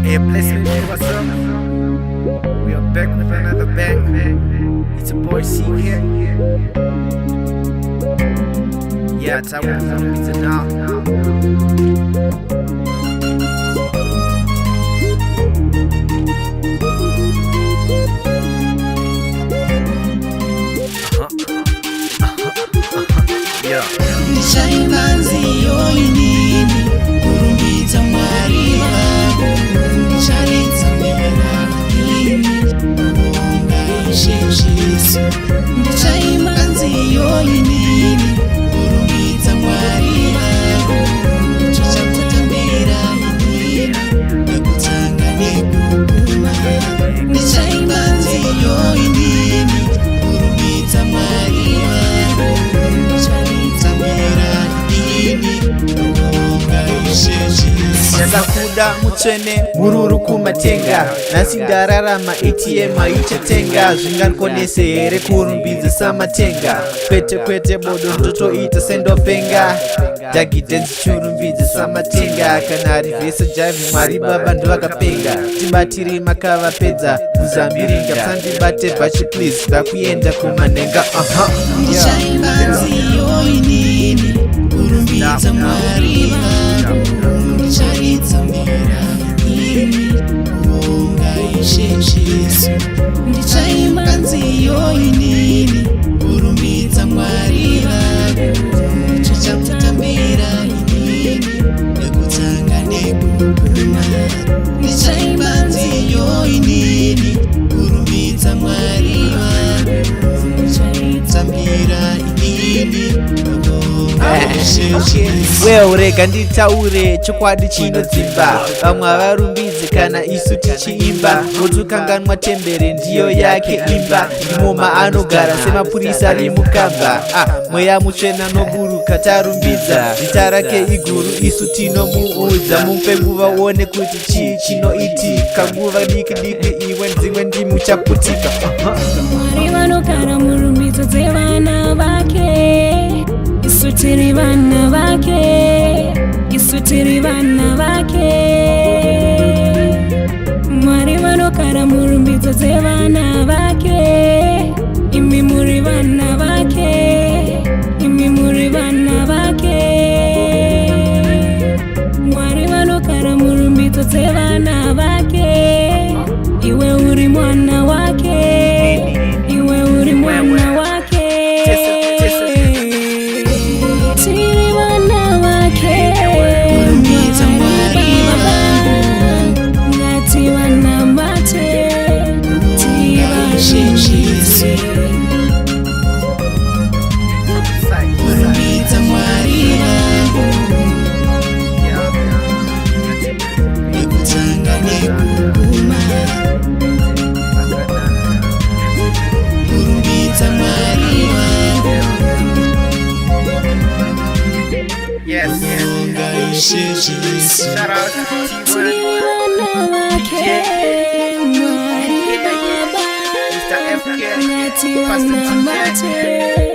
Hey, bless me, what's up? We are back with another bang. It's a boy C here. Yeah, it's our it's now. Yeah. Ndishaimanzi yoinini kurumbidza Mwari wangu, ndicharidza mbera ini kubonga Ishe Jesu. Ndishaimanzi yoinini kurumbidza Mwari wangu, ndichakutambira ini nekutanga nekuguma. Ndishaimanzi yoinini kurumbidza Mwari wangu, Nyazakuda mutsvene mururu kumatenga, nhasi ndararama ATM aichatenga. Zvingankonese here kurumbidza samatenga? Kwete kwete bodo ndotoita sendopenga, dhagidenzi chirumbidza samatenga. Kana rivhese jaivhi Mwari Baba ndovakapenga, tibatiri makavapedza muzambiringa. Sandibate bachi please, ndakuenda kumanenga. Ndishaimanzi yoinini kurumbidza Mwari wangu, ndicharidza mbera ini kubonga Ishe Jesu. Ndishaimanzi yoinini kurumbidza Mwari wangu, ndichakutambira ini nekutanga nekuguma. Ndishaimanzi yoinini kurumbidza Mwari wangu, ndicharitambira ini wewe urega nditaure chokwadi chinodzimba. Vamwe havarumbidzi kana isu tichiimba, motukanganwa tembere ndiyo yake imba. Imo maanogara semapurisa ari mukamba. Mweya mutsvena noburuka tarumbidza, zita rake iguru isu tinomuudza. Mupe nguva uone kuti chii chinoitika, nguva diki diki iwe dzimwe ndimi uchaputika. Mwari vanogara murumbidzo dzevana vake, isu tiri vana vake, isu tiri vana vake. Mwari vanogara murumbidzo dzevana vake, imi muri vana vake, imi muri vana vake. Mwari vanogara murumbidzo dzevana vake, iwe uri mwana wake, iwe uri mwana wake. Tiri vana vake, kurumbidza Mwari wangu, ngati vana mate, Ishe Jesu. Kurumbidza Mwari wangu, nekutanga nekuguma. Kurumbidza Mwari wangu, Yes, kubonga Ishe Jesu. shout out to tiri T1, vana vake, Mwari Baba, Mr. FK, ngati vana mate.